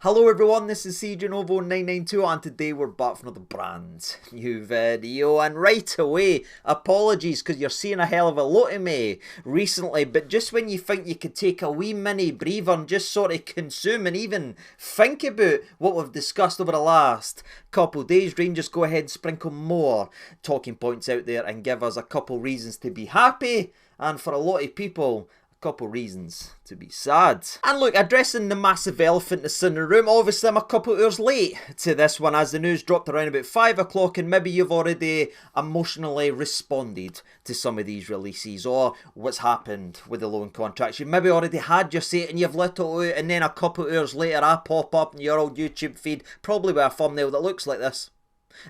Hello everyone, this is CJNovo992 and today we're back for another brand new video, and right away, apologies because you're seeing a hell of a lot of me recently, but just when you think you could take a wee mini breather and just sort of consume and even think about what we've discussed over the last couple days, Rangers go ahead and sprinkle more talking points out there and give us a couple reasons to be happy, and for a lot of people, couple reasons to be sad. And look, addressing the massive elephant that's in the room, obviously I'm a couple hours late to this one as the news dropped around about 5 o'clock, and maybe you've already emotionally responded to some of these releases or what's happened with the loan contracts. You've maybe already had your say and you've let it out, and then a couple hours later I pop up in your old YouTube feed, probably with a thumbnail that looks like this,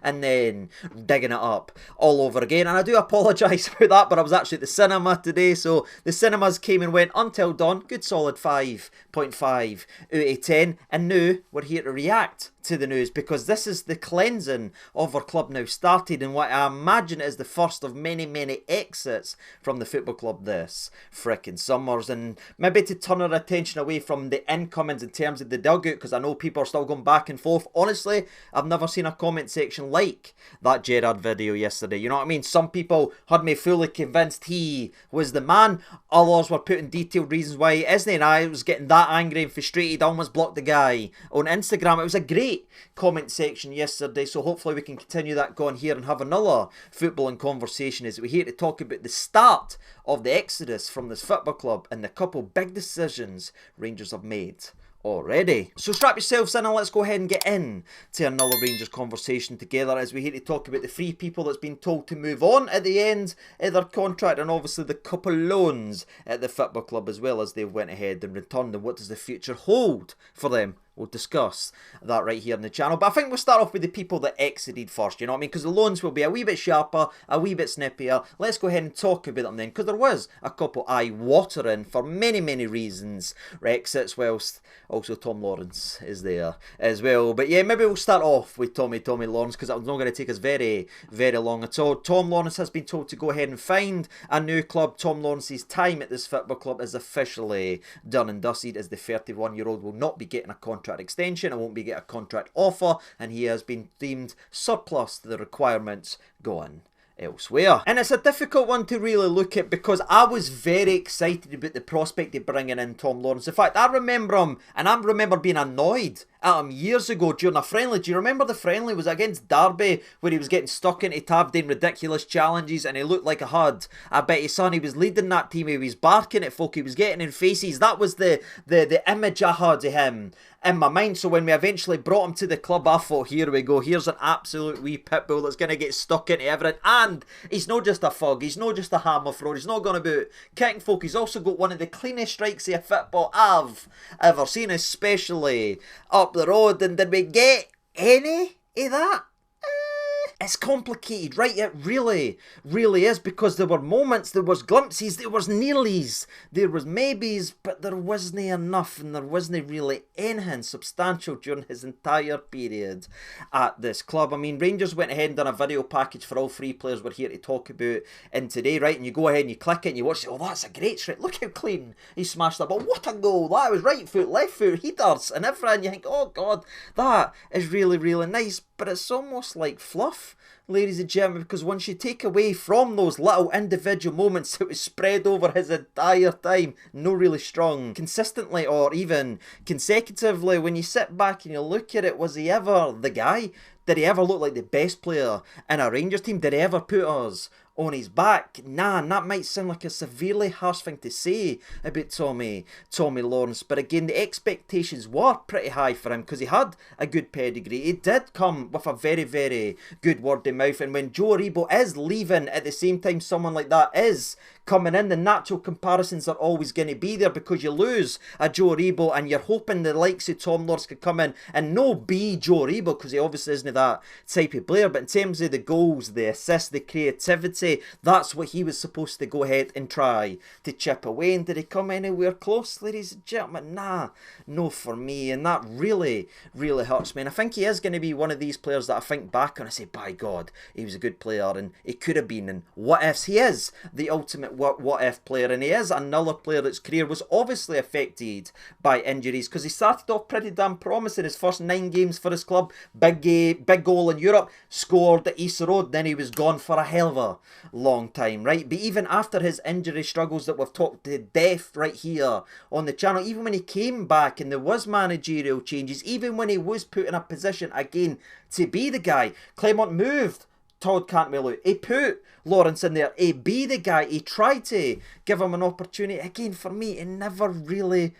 and then digging it up all over again. And I do apologise for that, but I was actually at the cinema today, so the cinemas came and went until dawn. Good solid 5.5 out of 10, and now we're here to react to the news because this is the cleansing of our club now started, and what I imagine is the first of many exits from the football club this frickin' summers, and maybe to turn our attention away from the incomings in terms of the dugout, because I know people are still going back and forth. Honestly, I've never seen a comment section like that Gerrard video yesterday, you know what I mean? Some people had me fully convinced he was the man, others were putting detailed reasons why he isn't, and I was getting that angry and frustrated I almost blocked the guy on Instagram. It was a great comment section yesterday, so hopefully we can continue that going here and have another footballing conversation as we're here to talk about the start of the exodus from this football club and the couple big decisions Rangers have made already. So strap yourselves in and let's go ahead and get in to another Rangers conversation together as we're here to talk about the three people that's been told to move on at the end of their contract, and obviously the couple loans at the football club as well as they've went ahead and returned, and what does the future hold for them. We'll discuss that right here on the channel. But I think we'll start off with the people that exited first, you know what I mean? Because the loans will be a wee bit sharper, a wee bit snippier. Let's go ahead and talk about them then, because there was a couple eye-watering for many reasons exits, whilst also Tom Lawrence is there as well. But yeah, maybe we'll start off with Tommy Lawrence, because it's not going to take us very long at all. Tom Lawrence has been told to go ahead and find a new club. Tom Lawrence's time at this football club is officially done and dusted, as the 31-year-old will not be getting a contract extension and won't be getting a contract offer, and he has been deemed surplus to the requirements going elsewhere. And it's a difficult one to really look at because I was very excited about the prospect of bringing in Tom Lawrence. In fact, I remember him, and I remember being annoyed at him years ago during a friendly. Do you remember the friendly? It was against Derby where he was getting stuck into tab doing ridiculous challenges and he looked like a hud. I bet his son, he was leading that team, he was barking at folk, he was getting in faces. That was the image I had of him in my mind. So when we eventually brought him to the club, I thought, here we go, here's an absolute wee pitbull that's going to get stuck into everything. And he's not just a thug, he's not just a hammer thrower, he's not going about kicking folk, he's also got one of the cleanest strikes of football I've ever seen, especially up the road. And did we get any of that? It's complicated, right? It really is, because there were moments, there was glimpses, there was nearlies, there was maybes, but there wasn't enough, and there wasn't really anything substantial during his entire period at this club. I mean, Rangers went ahead and done a video package for all three players we're here to talk about in today, right? And you go ahead and you click it and you watch it, oh, that's a great strike, look how clean he smashed that ball, what a goal, that was right foot, left foot, headers, and everything. You think, oh God, that is really nice, but it's almost like fluff, ladies and gentlemen, because once you take away from those little individual moments that was spread over his entire time, no really strong, consistently or even consecutively, when you sit back and you look at it, was he ever the guy? Did he ever look like the best player in a Rangers team? Did he ever put us on his back? Nah, and that might sound like a severely harsh thing to say about Tommy Lawrence, but again, the expectations were pretty high for him because he had a good pedigree. He did come with a very good word of mouth, and when Joe Aribo is leaving at the same time someone like that is coming in, the natural comparisons are always going to be there, because you lose a Joe Aribo and you're hoping the likes of Tom Lawrence could come in and no be Joe Aribo, because he obviously isn't that type of player, but in terms of the goals, the assists, the creativity, that's what he was supposed to go ahead and try to chip away. And did he come anywhere close, ladies and gentlemen? Nah, no for me, and that really hurts me. And I think he is going to be one of these players that I think back on and I say, by God, he was a good player and he could have been, and what ifs. He is the ultimate what-if player, and he is another player that's career was obviously affected by injuries, because he started off pretty damn promising. His first 9 games for his club, big goal in Europe, scored at Easter Road, then he was gone for a hell of a long time, right? But even after his injury struggles that we've talked to death right here on the channel, even when he came back and there was managerial changes, even when he was put in a position again to be the guy, Clement moved Todd Cantwell out. He put Lawerence in there. He be the guy. He tried to give him an opportunity. Again, for me, he never really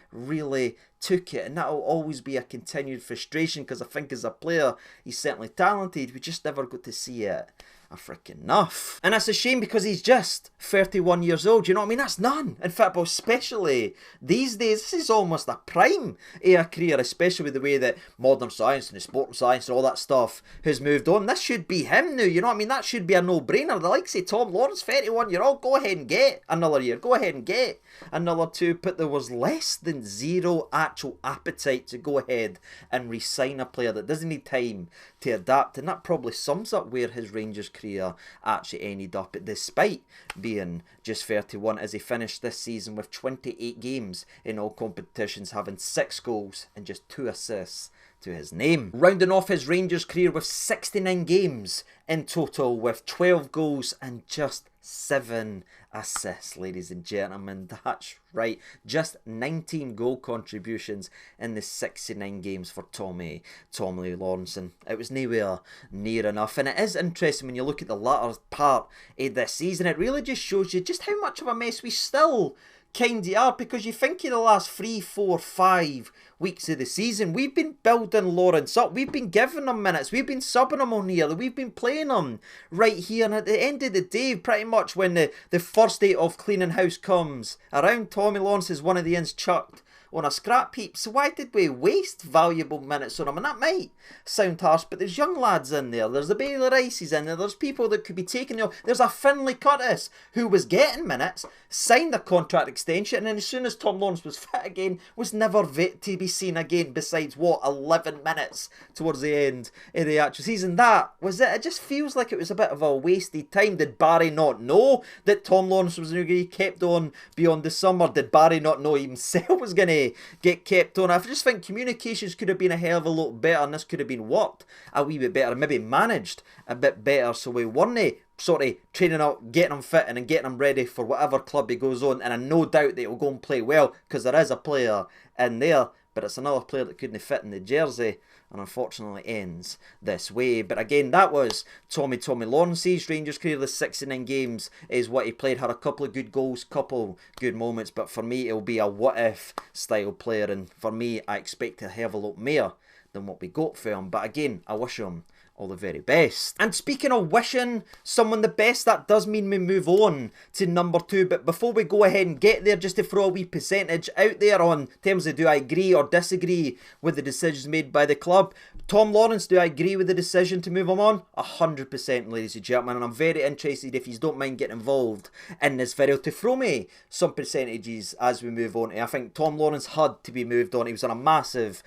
took it. And that'll always be a continued frustration, because I think as a player, he's certainly talented. We just never got to see it a freaking enough. And that's a shame, because he's just 31 years old. You know what I mean? That's none in football, especially these days. This is almost a prime of a career, especially with the way that modern science and the sporting science and all that stuff has moved on. This should be him now, you know what I mean? That should be a no-brainer. The likes of Tom Lawrence, 31 year old, go ahead and get another year. Go ahead and get another 2. But there was less than zero actual appetite to go ahead and re-sign a player that doesn't need time to adapt. And that probably sums up where his Rangers career actually ended up, despite being just 31, as he finished this season with 28 games in all competitions, having 6 goals and just 2 assists to his name. Rounding off his Rangers career with 69 games in total, with 12 goals and just 7 assists, ladies and gentlemen. That's right, just 19 goal contributions in the 69 games for Tommy Lawrence. It was nowhere near enough. And it is interesting when you look at the latter part of this season, it really just shows you just how much of a mess we still kind of are, because you think in the last 3, 4, 5 weeks of the season, we've been building Lawerence up, we've been giving him minutes, we've been subbing him on here, we've been playing him right here, and at the end of the day, pretty much when the first day of cleaning house comes around, Tommy Lawrence is one of the ends chucked on a scrap heap. So why did we waste valuable minutes on him? And that might sound harsh, but there's young lads in there, there's the Bailey Rices in there, there's people that could be taking, you know, there's a Finlay Curtis who was getting minutes, signed a contract extension, and then as soon as Tom Lawrence was fit again, was never to be seen again, besides what, 11 minutes towards the end of the actual season. That was it. It just feels like it was a bit of a wasted time. Did Barry not know that Tom Lawrence was going to get kept on beyond the summer? Did Barry not know himself was going to get kept on? I just think communications could have been a hell of a lot better, and this could have been worked a wee bit better, maybe managed a bit better, so we weren't sort of training up, getting him fit and getting him ready for whatever club he goes on. And I no doubt that he'll go and play well, because there is a player in there, but it's another player that couldn't fit in the jersey, and unfortunately ends this way. But again, that was Tommy Lawrence's Rangers career. The 69 games is what he played, had a couple of good goals, couple good moments, but for me it'll be a what-if style player, and for me I expect a hell of a lot more than what we got for him. But again, I wish him all the very best. And speaking of wishing someone the best, that does mean we move on to number 2. But before we go ahead and get there, just to throw a wee percentage out there on terms of do I agree or disagree with the decisions made by the club. Tom Lawrence, do I agree with the decision to move him on? 100%, ladies and gentlemen. And I'm very interested, if you don't mind getting involved in this video, to throw me some percentages as we move on. I think Tom Lawrence had to be moved on. He was on a massive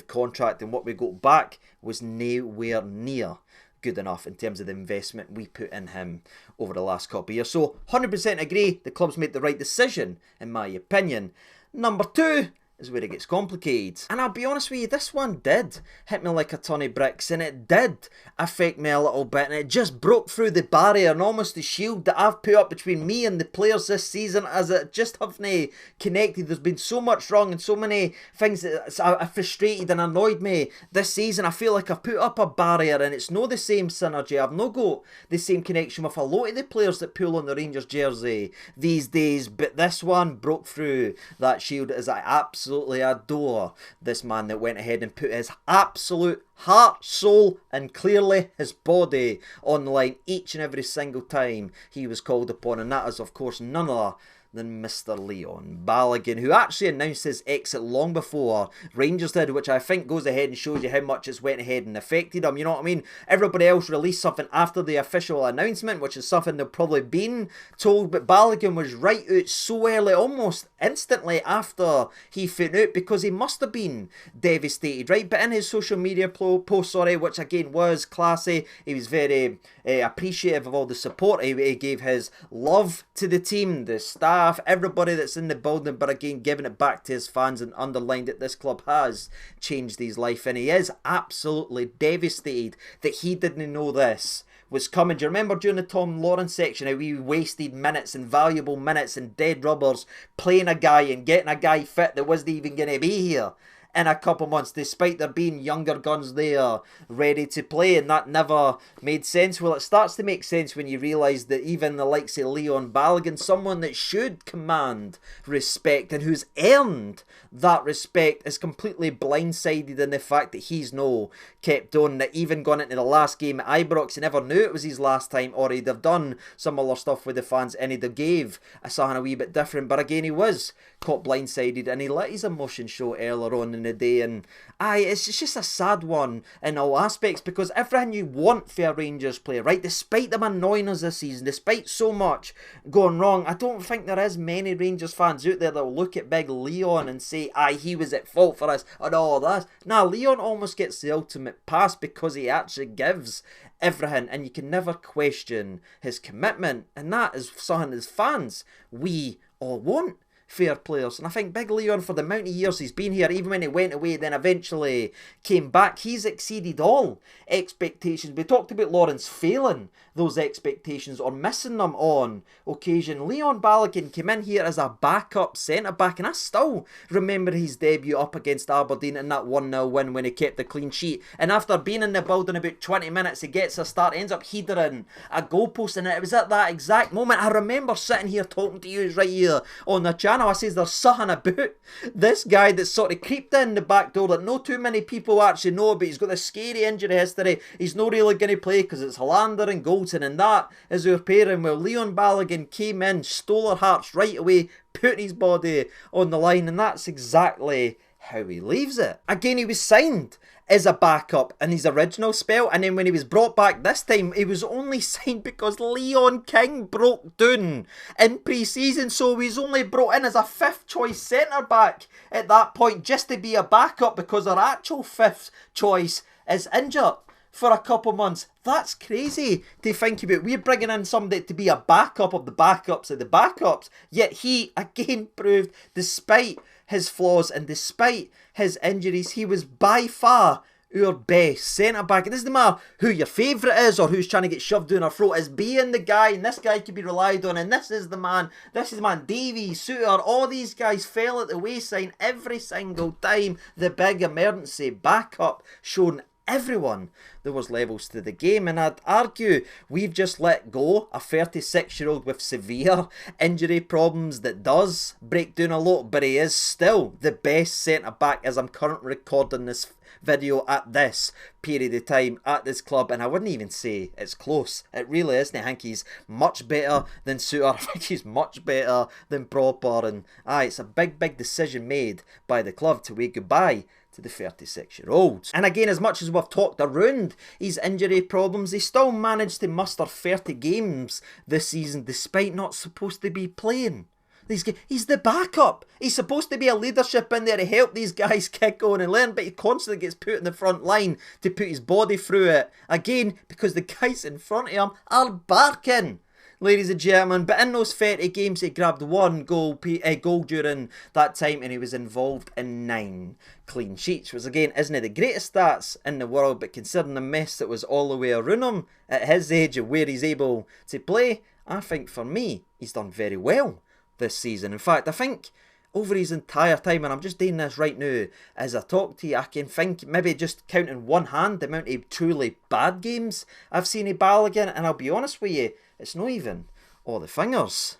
contract, and what we got back was nowhere near good enough in terms of the investment we put in him over the last couple of years. So 100% agree, the club's made the right decision in my opinion. Number 2 is where it gets complicated. And I'll be honest with you, this one did hit me like a ton of bricks, and it did affect me a little bit, and it just broke through the barrier and almost the shield that I've put up between me and the players this season, as it just haven't connected. There's been so much wrong and so many things that have frustrated and annoyed me this season. I feel like I've put up a barrier, and it's no the same synergy. I've not got the same connection with a lot of the players that pull on the Rangers jersey these days, but this one broke through that shield, as I absolutely adore this man that went ahead and put his absolute heart, soul and clearly his body on the line each and every single time he was called upon. And that is of course none other than Mr. Leon Balogun, who actually announced his exit long before Rangers did, which I think goes ahead and shows you how much it's went ahead and affected him. You know what I mean? Everybody else released something after the official announcement, which is something they've probably been told, but Balogun was right out so early, almost instantly after he found out, because he must have been devastated, right? But in his social media post, which again was classy, he was very appreciative of all the support. He gave his love to the team, the staff, everybody that's in the building, but again giving it back to his fans and underlined that this club has changed his life, and he is absolutely devastated that he didn't know this was coming. Do you remember during the Tom Lawrence section how we wasted minutes and valuable minutes and dead rubbers playing a guy and getting a guy fit that wasn't even going to be here in a couple months, despite there being younger guns there ready to play, and that never made sense? Well, it starts to make sense when you realise that even the likes of Leon Balogun, someone that should command respect and who's earned that respect, is completely blindsided in the fact that he's no kept on, that even gone into the last game at Ibrox, he never knew it was his last time, or he'd have done some other stuff with the fans and he'd have gave something a wee bit different. But again, he was caught blindsided and he let his emotion show earlier on in the day, and it's just a sad one in all aspects, because everything you want for a Rangers player, right, despite them annoying us this season, despite so much going wrong, I don't think there is many Rangers fans out there that will look at big Leon and say, he was at fault for us and all this. Nah, Leon almost gets the ultimate pass because he actually gives everything, and you can never question his commitment, and that is something as fans we all want. Fair players. And I think Big Leon, for the amount of years he's been here, even when he went away then eventually came back, he's exceeded all expectations. We talked about Lawrence failing those expectations or missing them on occasion. Leon Balogun came in here as a backup centre-back, and I still remember his debut up against Aberdeen in that 1-0 win when he kept the clean sheet, and after being in the building about 20 minutes he gets a start, ends up headering a goalpost, and it was at that exact moment I remember sitting here talking to you right here on the channel. I says there's something about this guy that's sort of creeped in the back door that no too many people actually know about. He's got this scary injury history. He's not really going to play because it's Hollander and Goldson, and that is our pairing. Well, Leon Balogun came in, stole our hearts right away, putting his body on the line, and that's exactly how he leaves it. Again, he was signed as a backup in his original spell, and then when he was brought back this time, he was only signed because Leon King broke down in pre-season, so he was only brought in as a fifth choice centre-back at that point, just to be a backup because our actual fifth choice is injured for a couple months. That's crazy to think about. We're bringing in somebody to be a backup of the backups of the backups, yet he again proved, despite his flaws and despite his injuries, he was by far our best centre-back. It doesn't matter who your favourite is or who's trying to get shoved down our throat, as being the guy, and this guy can be relied on, and this is the man, Davies, Suter, all these guys fell at the wayside every single time the big emergency backup shown everyone there was levels to the game. And I'd argue we've just let go a 36-year-old with severe injury problems that does break down a lot, but he is still the best centre-back as I'm currently recording this video at this period of time at this club, and I wouldn't even say it's close. It really isn't. I think he's much better than Suter. I think he's much better than Proper, and it's a big decision made by the club to wave goodbye to the 36-year-olds. And again, as much as we've talked around his injury problems, he still managed to muster 30 games this season despite not supposed to be playing. He's the backup. He's supposed to be a leadership in there to help these guys kick on and learn, but he constantly gets put in the front line to put his body through it. Again, because the guys in front of him are barking, ladies and gentlemen. But in those 30 games, he grabbed one goal during that time, and he was involved in 9 clean sheets, which again isn't the greatest stats in the world, but considering the mess that was all the way around him at his age and where he's able to play, I think for me, he's done very well this season. In fact, I think over his entire time, and I'm just doing this right now as I talk to you, I can think, maybe just counting one hand, the amount of truly bad games I've seen of Balogun, and I'll be honest with you, it's not even all the fingers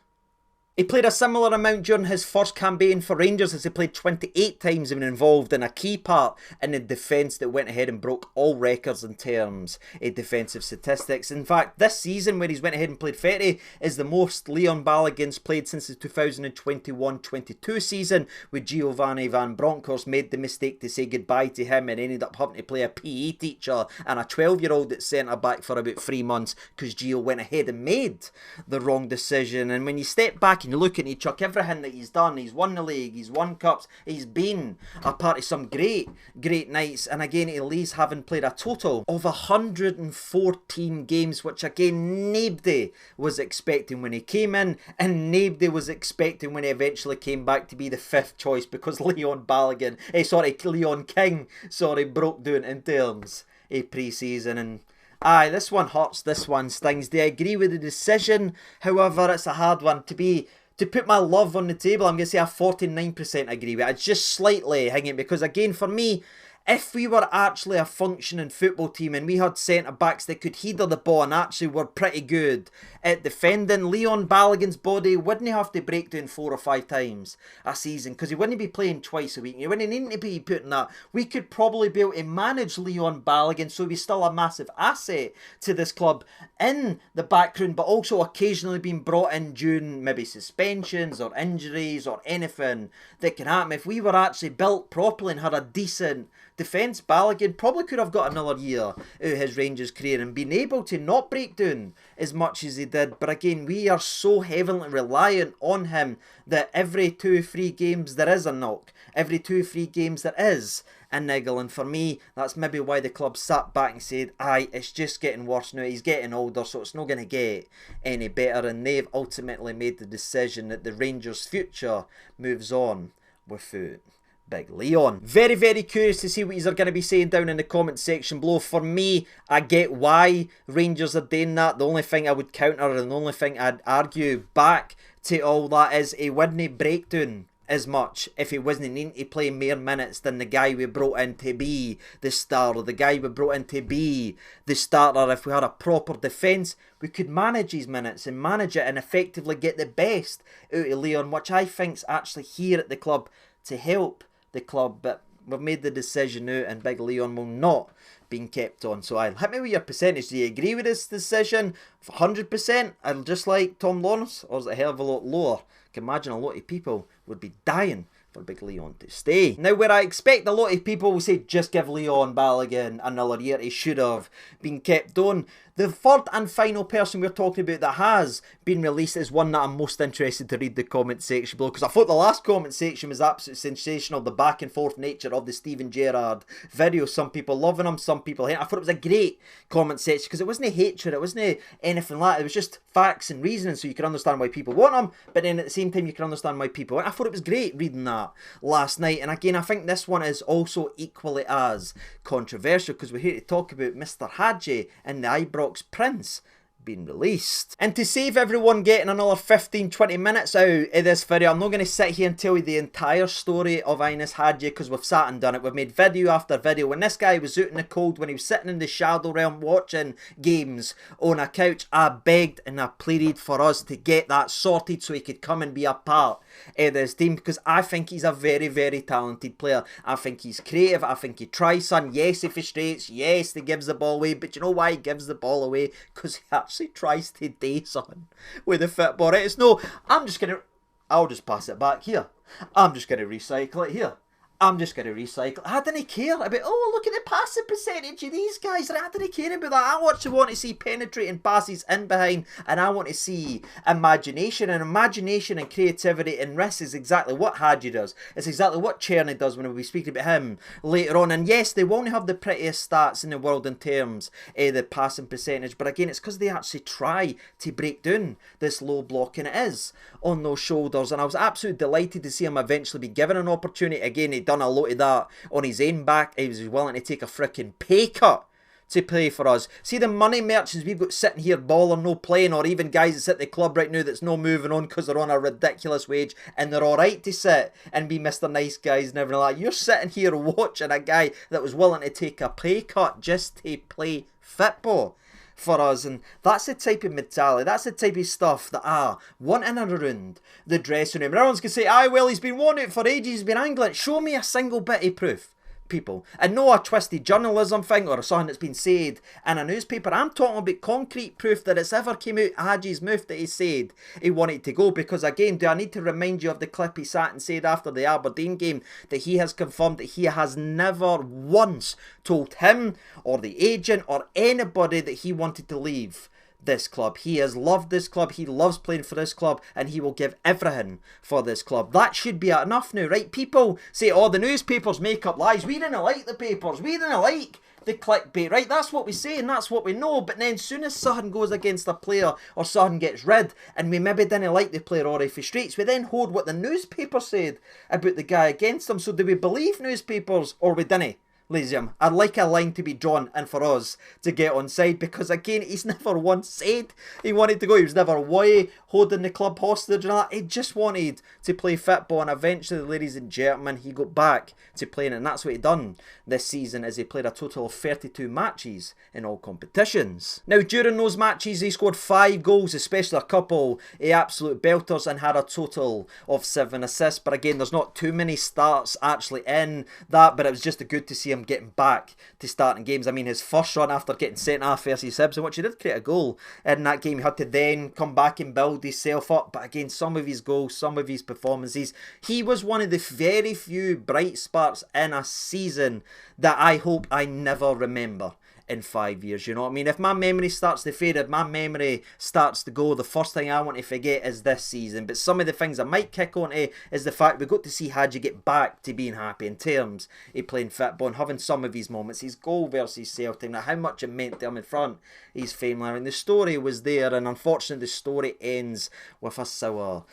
He played a similar amount during his first campaign for Rangers, as he played 28 times and involved in a key part in the defence that went ahead and broke all records in terms of defensive statistics. In fact, this season where he's went ahead and played 30 is the most Leon Balogun's played since the 2021-22 season, with Giovanni Van Bronckhorst made the mistake to say goodbye to him and ended up having to play a PE teacher and a 12-year-old at centre-back for about 3 months because Gio went ahead and made the wrong decision. And when you step back and you look at it, Chuck, everything that he's done, he's won the league, he's won cups, he's been a part of some great nights, and again, Lee's having played a total of 114 games, which again, nobody was expecting when he came in, and nobody was expecting when he eventually came back to be the 5th choice, because Leon King broke down in terms of pre-season. And aye, this one hurts, this one stings. Do I agree with the decision? However, it's a hard one. To put my love on the table, I'm going to say a 49% agree with it. It's just slightly hanging, because again, for me, if we were actually a functioning football team and we had centre-backs that could header the ball and actually were pretty good at defending, Leon Balogun's body wouldn't have to break down 4 or 5 times a season, because he wouldn't be playing twice a week. He wouldn't need to be putting that. We could probably be able to manage Leon Balogun so he's still a massive asset to this club in the background, but also occasionally being brought in during maybe suspensions or injuries or anything that can happen. If we were actually built properly and had a decent defence, Balogun probably could have got another year out of his Rangers career and been able to not break down as much as he did. But again, we are so heavily reliant on him that every 2-3 games there is a knock, every 2-3 games there is a niggle. And for me, that's maybe why the club sat back and said, aye, it's just getting worse now, he's getting older, so it's not going to get any better. And they've ultimately made the decision that the Rangers' future moves on without Big Leon. Very, very curious to see what you're going to be saying down in the comment section below. For me, I get why Rangers are doing that. The only thing I would counter and the only thing I'd argue back to all that is he wouldn't break down as much if he wasn't needing to play more minutes than the guy we brought in to be the star, or the guy we brought in to be the starter. If we had a proper defence, we could manage his minutes and manage it and effectively get the best out of Leon, which I think's actually here at the club to help the club. But we've made the decision now and Big Leon will not be kept on. So I'll hit me with your percentage. Do you agree with this decision? 100%? I'll just like Tom Lawrence, or is it a hell of a lot lower? I can imagine a lot of people would be dying for Big Leon to stay. Now, where I expect a lot of people will say, just give Leon Balogun another year, he should have been kept on. The third and final person we're talking about that has been released is one that I'm most interested to read the comment section below, because I thought the last comment section was absolutely sensational, the back and forth nature of the Steven Gerrard video. Some people loving him, some people hating. I thought it was a great comment section because it wasn't hatred, it wasn't anything like that. It was just facts and reasoning, so you can understand why people want him, but then at the same time you can understand why people want. I thought it was great reading that last night. And again, I think this one is also equally as controversial, because we're here to talk about Mr. Hagi and the Ibrox Prince being released. And to save everyone getting another 15-20 minutes out of this video, I'm not going to sit here and tell you the entire story of Ianis Hagi, because we've sat and done it. We've made video after video. When this guy was out in the cold, when he was sitting in the Shadow Realm watching games on a couch, I begged and I pleaded for us to get that sorted so he could come and be a part of this team, because I think he's a very, very talented player. I think he's creative. I think he tries something. Yes, he frustrates. Yes, he gives the ball away. But you know why he gives the ball away? Because he actually tries to do something with the football, right? It's no, I'll just pass it back here. I'm just going to recycle it here. I'm just going to recycle. I didn't care about, oh, look at the passing percentage of these guys. I didn't care about that. I actually want to see penetrating passes in behind, and I want to see imagination. And imagination and creativity and risk is exactly what Hagi does. It's exactly what Czerny does when we'll be speaking about him later on. And yes, they won't have the prettiest stats in the world in terms of the passing percentage, but again, it's because they actually try to break down this low block, and it is on those shoulders. And I was absolutely delighted to see him eventually be given an opportunity. Again, he done a lot of that on his own back. He was willing to take a freaking pay cut to play for us. See the money merchants we've got sitting here balling, no playing, or even guys that's at the club right now that's no moving on because they're on a ridiculous wage and they're alright to sit and be Mr. Nice Guys and everything like that. You're sitting here watching a guy that was willing to take a pay cut just to play football for us, and that's the type of mentality, that's the type of stuff that want in and around the dressing room. And everyone's going to say, aye, well, he's been wanting it for ages, he's been angling. Show me a single bit of proof, people, and no a twisted journalism thing or something that's been said in a newspaper. I'm talking about concrete proof that it's ever came out Hagi's mouth that he said he wanted to go. Because again, do I need to remind you of the clip he sat and said after the Aberdeen game that he has confirmed that he has never once told him or the agent or anybody that he wanted to leave this club. He has loved this club, he loves playing for this club, and he will give everything for this club. That should be enough now, right? People say, oh, the newspapers make up lies, we didn't like the papers, we didn't like the clickbait, right? That's what we say and that's what we know. But then soon as something goes against a player or something gets rid and we maybe didn't like the player or he frustrates, we then hold what the newspaper said about the guy against him. So do we believe newspapers or we didn't? Ladies and gentlemen, I'd like a line to be drawn and for us to get on side, because again, he's never once said he wanted to go. He was never way holding the club hostage and all that. He just wanted to play football, and eventually, ladies and gentlemen, he got back to playing, and that's what he done this season, as he played a total of 32 matches in all competitions. Now, during those matches, he scored 5 goals, especially a couple absolute belters, and had a total of 7 assists. But again, there's not too many starts actually in that, but it was just good to see him getting back to starting games. I mean, his first run after getting sent off versus Hibs, in which he did create a goal in that game, he had to then come back and build himself up. But again, some of his goals, some of his performances, he was one of the very few bright sparks in a season that I hope I never remember in 5 years. You know what I mean? If my memory starts to fade, if my memory starts to go, the first thing I want to forget is this season. But some of the things I might kick on to is the fact we got to see Hagi get back to being happy in terms of playing football and having some of his moments. His goal versus Celtic, now how much it meant to him in front of his family. I mean, the story was there, and unfortunately the story ends with a sour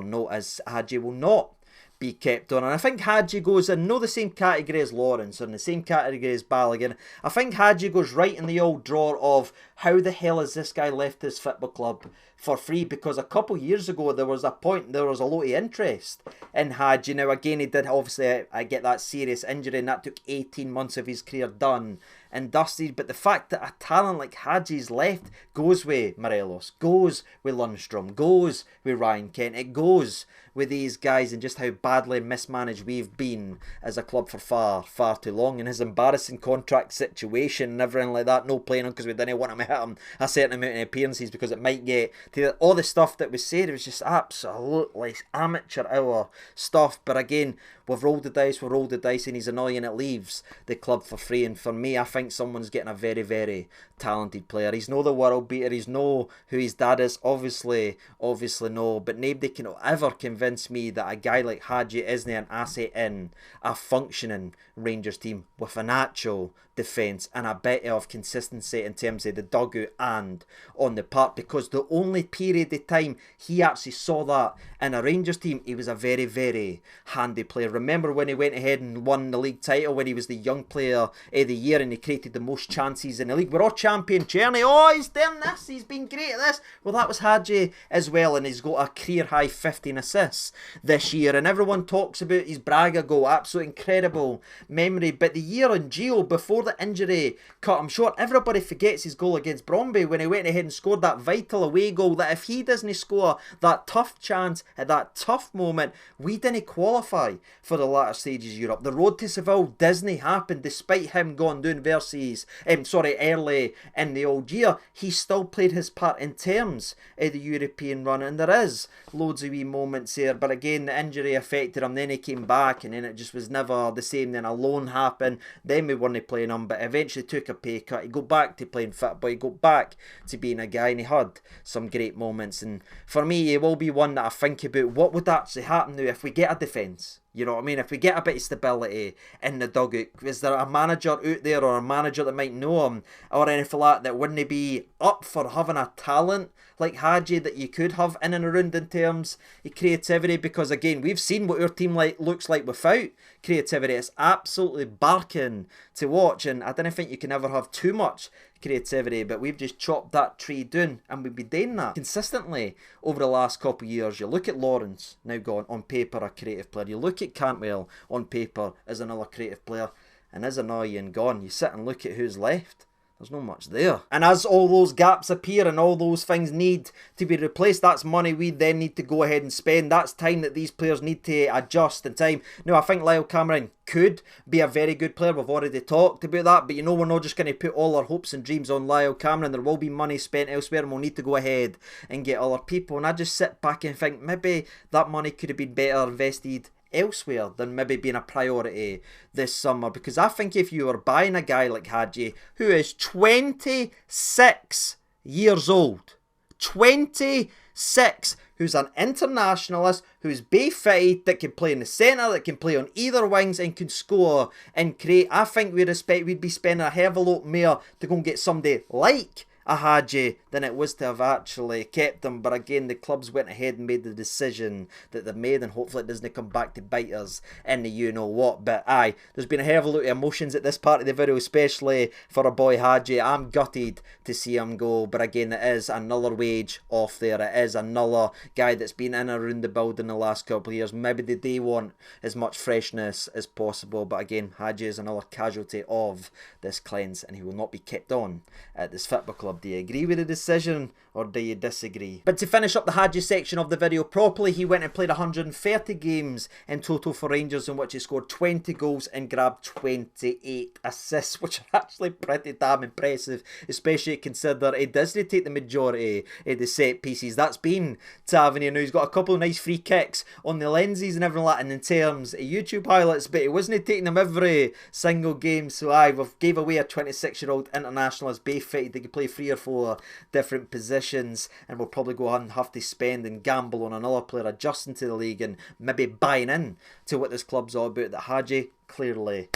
note, as Hagi will not be kept on. And I think Hagi goes in no the same category as Lawerence or in the same category as Balogun. I think Hagi goes right in the old drawer of how the hell has this guy left his football club for free, because a couple of years ago there was a lot of interest in Hagi. Now again, he did obviously I get that serious injury, and that took 18 months of his career done and dusted. But the fact that a talent like Hagi's left goes with Morelos, goes with Lundstrom, goes with Ryan Kent, it goes with these guys, and just how badly mismanaged we've been as a club for far too long, and his embarrassing contract situation and everything like that, no playing him because we didn't want him to hit him a certain amount of appearances because it might get to all the stuff that was said. It was just absolutely amateur hour stuff. But again, we've rolled the dice and he's annoying. It leaves the club for free, and for me, I think someone's getting a very, very talented player. He's no the world beater, he's no who his dad is, obviously no, but nobody can ever convince me that a guy like Hagi isn't an asset in a functioning Rangers team with an actual defence and a bit of consistency in terms of the dugout and on the park, because the only period of time he actually saw that in a Rangers team, he was a very, very handy player. Remember when he went ahead and won the league title when he was the young player of the year and he created the most chances in the league? We're all champion Cherny, oh he's done this, he's been great at this. Well, that was Hagi as well, and he's got a career high 15 assists this year, and everyone talks about his Braga goal, absolute incredible memory. But the year on Gio before the injury cut him short, everybody forgets his goal against Bromby when he went ahead and scored that vital away goal, that if he doesn't score that tough chance at that tough moment, we didn't qualify for the latter stages of Europe. The road to Seville doesn't happen despite him going down versus early in the old year. He still played his part in terms of the European run, and there is loads of wee moments here. But again, the injury affected him, then he came back, and then it just was never the same. Then a loan happened, then we weren't playing him, but eventually took a pay cut. He got back to playing football, he got back to being a guy, and he had some great moments. And for me, he will be one that I think about what would actually happen now if we get a defence. You know what I mean? If we get a bit of stability in the dugout, is there a manager out there or a manager that might know him or anything like that wouldn't be up for having a talent like Hagi that you could have in and around in terms of creativity? Because again, we've seen what our team looks like without creativity. It's absolutely barking to watch, and I don't think you can ever have too much creativity, but we've just chopped that tree down, and we've been doing that consistently over the last couple of years. You look at Lawerence, now gone, on paper a creative player. You look at Cantwell, on paper as another creative player, and as Annoying gone, you sit and look at who's left. there's not much there. And as all those gaps appear and all those things need to be replaced, that's money we then need to go ahead and spend. That's time that these players need to adjust in time. Now, I think Lyle Cameron could be a very good player. We've already talked about that, but you know, we're not just going to put all our hopes and dreams on Lyle Cameron. There will be money spent elsewhere and we'll need to go ahead and get other people. And I just sit back and think maybe that money could have been better invested elsewhere than maybe being a priority this summer, because I think if you were buying a guy like Hagi, who is 26 years old, 26, who's an internationalist, who's bay-fitted, that can play in the centre, that can play on either wings and can score and create, I think we'd be spending a hell of a lot more to go and get somebody like a Hagi than it was to have actually kept him. But again, the clubs went ahead and made the decision that they've made, and hopefully it doesn't come back to bite us in the you-know-what. But aye, there's been a hell of a lot of emotions at this part of the video, especially for a boy Hagi. I'm gutted to see him go, but again, it is another wage off there. It is another guy that's been in and around the building the last couple of years. Maybe they do want as much freshness as possible, but again, Hagi is another casualty of this cleanse, and he will not be kept on at this football club. Do you agree with the decision or do you disagree? But to finish up the Hagi section of the video properly, he went and played 130 games in total for Rangers, in which he scored 20 goals and grabbed 28 assists, which are actually pretty damn impressive, especially consider he doesn't take the majority of the set pieces. That's been Tavernier. Now, he's got a couple of nice free kicks on the lenses and everything like that, and in terms of YouTube highlights, but he wasn't taking them every single game. So we've gave away a 26-year-old internationalist, bay-fitted, they could play 3 or 4 different positions, and we'll probably go on and have to spend and gamble on another player adjusting to the league and maybe buying in to what this club's all about, that Hagi clearly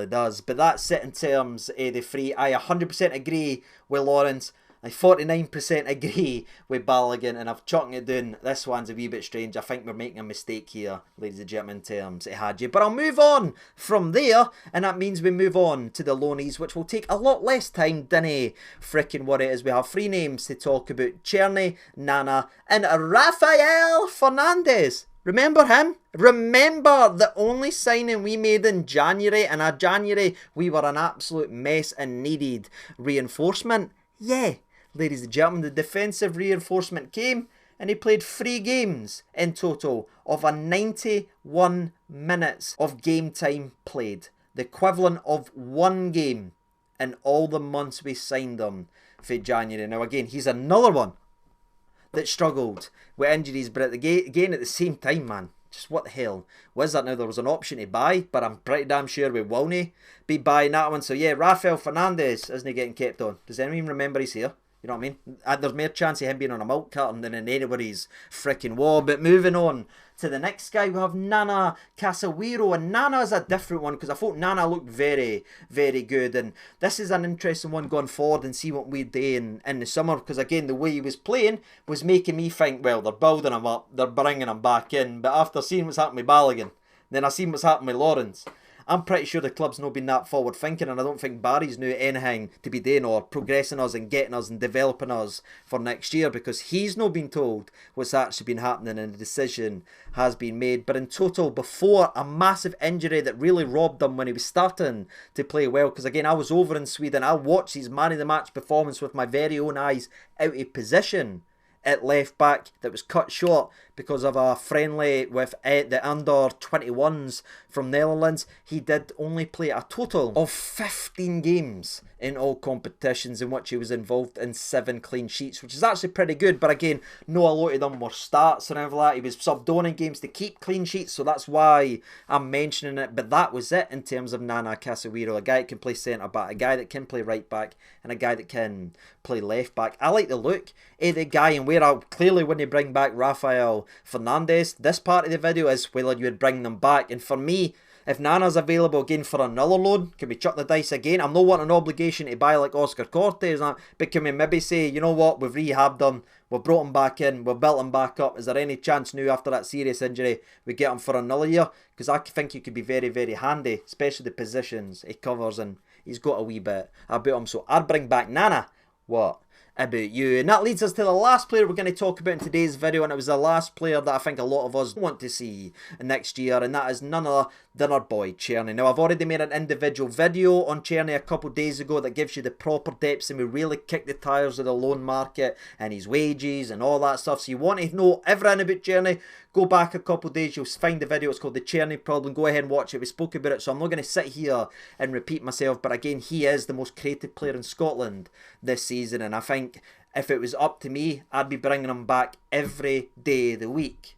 does. But that's it in terms of the free. I 100% agree with Lawerence. I 49% agree with Balogun, and I've chalking it down. This one's a wee bit strange. I think we're making a mistake here, ladies and gentlemen, in terms of Hagi. But I'll move on from there, and that means we move on to the loanees, which will take a lot less time than freaking what it is. We have 3 names to talk about: Czerny, Nana, and Rafael Fernandez. Remember him? Remember the only signing we made in January, and in January we were an absolute mess and needed reinforcement? Yeah. Ladies and gentlemen, the defensive reinforcement came, and he played 3 games in total of a 91 minutes of game time played. The equivalent of 1 game in all the months we signed him for January. Now again, he's another one that struggled with injuries, but again at the same time, man, just what the hell was that? Now, there was an option to buy, but I'm pretty damn sure we won't be buying that one. So yeah, Rafael Fernandez isn't getting kept on. Does anyone remember he's here? You know what I mean? There's more chance of him being on a milk carton than in anybody's freaking wall. But moving on to the next guy, we have Nana Casemiro, and Nana is a different one because I thought Nana looked very, very good, and this is an interesting one going forward and see what we do in the summer, because again, the way he was playing was making me think, well, they're building him up, they're bringing him back in, but after seeing what's happened with Balogun, then I seen what's happened with Lawerence, I'm pretty sure the club's not been that forward thinking, and I don't think Barry's knew anything to be doing or progressing us and getting us and developing us for next year, because he's not been told what's actually been happening and the decision has been made. But in total, before a massive injury that really robbed him when he was starting to play well, because again, I was over in Sweden, I watched his man of the match performance with my very own eyes out of position at left back that was cut short because of a friendly with the under 21s from Netherlands. He did only play a total of 15 games in all competitions, in which he was involved in 7 clean sheets, which is actually pretty good. But again, no, a lot of them were starts and everything like that. He was subbed on in games to keep clean sheets, so that's why I'm mentioning it. But that was it in terms of Nana Casemiro, a guy that can play centre back, a guy that can play right back, and a guy that can play left back. I like the look of the guy, and where I clearly, when you bring back Rafael Fernandez, this part of the video is whether you would bring them back. And for me, if Nana's available again for another loan, can we chuck the dice again? I'm not wanting an obligation to buy like Oscar Cortes, but can we maybe say, you know what, we've rehabbed him, we've brought him back in, we've built him back up. Is there any chance now after that serious injury we get him for another year? Because I think he could be very, very handy, especially the positions he covers, and he's got a wee bit about him. So I'd bring back Nana. What about you? And that leads us to the last player we're going to talk about in today's video, and it was the last player that I think a lot of us want to see next year, and that is none other than our boy Cherny. Now, I've already made an individual video on Cherny a couple of days ago that gives you the proper depths, and we really kick the tyres of the loan market and his wages and all that stuff. So you want to know everything about Cherny, go back a couple of days, you'll find the video. It's called The Cherny Problem. Go ahead and watch it. We spoke about it, so I'm not going to sit here and repeat myself. But again, he is the most creative player in Scotland this season, and I think if it was up to me, I'd be bringing him back every day of the week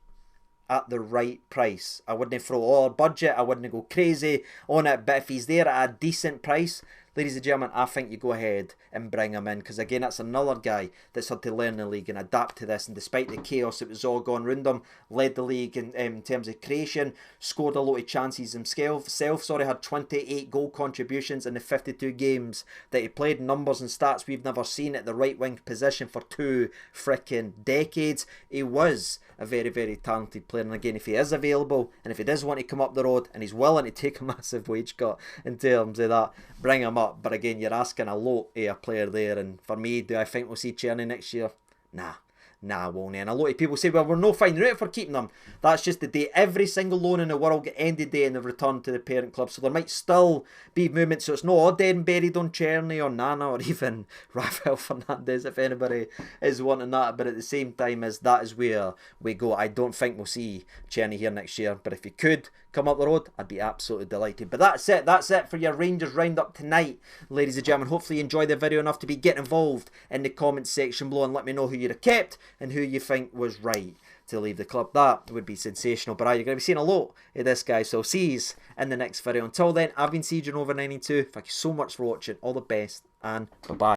at the right price. I wouldn't throw all our budget, I wouldn't go crazy on it, but if he's there at a decent price, ladies and gentlemen, I think you go ahead and bring him in, because again, that's another guy that's had to learn the league and adapt to this, and despite the chaos that was all going round him, led the league in terms of creation, scored a lot of chances himself, had 28 goal contributions in the 52 games that he played, numbers and stats we've never seen at the right wing position for 2 freaking decades. He was a very, very talented player, and again, if he is available, and if he does want to come up the road, and he's willing to take a massive wage cut in terms of that, bring him up. But again, you're asking a lot of a player there, and for me, do I think we'll see Cherny next year? Nah, I won't. And a lot of people say, well, we're no finding out for keeping them. That's just the day every single loan in the world get ended day and they've returned to the parent club. So there might still be movement. So it's not all dead and buried on Cherny or Nana or even Rafael Fernandez, if anybody is wanting that. But at the same time, that is where we go. I don't think we'll see Cherny here next year. But if he could come up the road, I'd be absolutely delighted. But that's it. That's it for your Rangers roundup tonight, ladies and gentlemen. Hopefully you enjoyed the video enough to be getting involved in the comments section below and let me know who you'd have kept and who you think was right to leave the club. That would be sensational. But you're going to be seeing a lot of this guy. So see you in the next video. Until then, I've been CJNova92. Thank you so much for watching. All the best and bye-bye.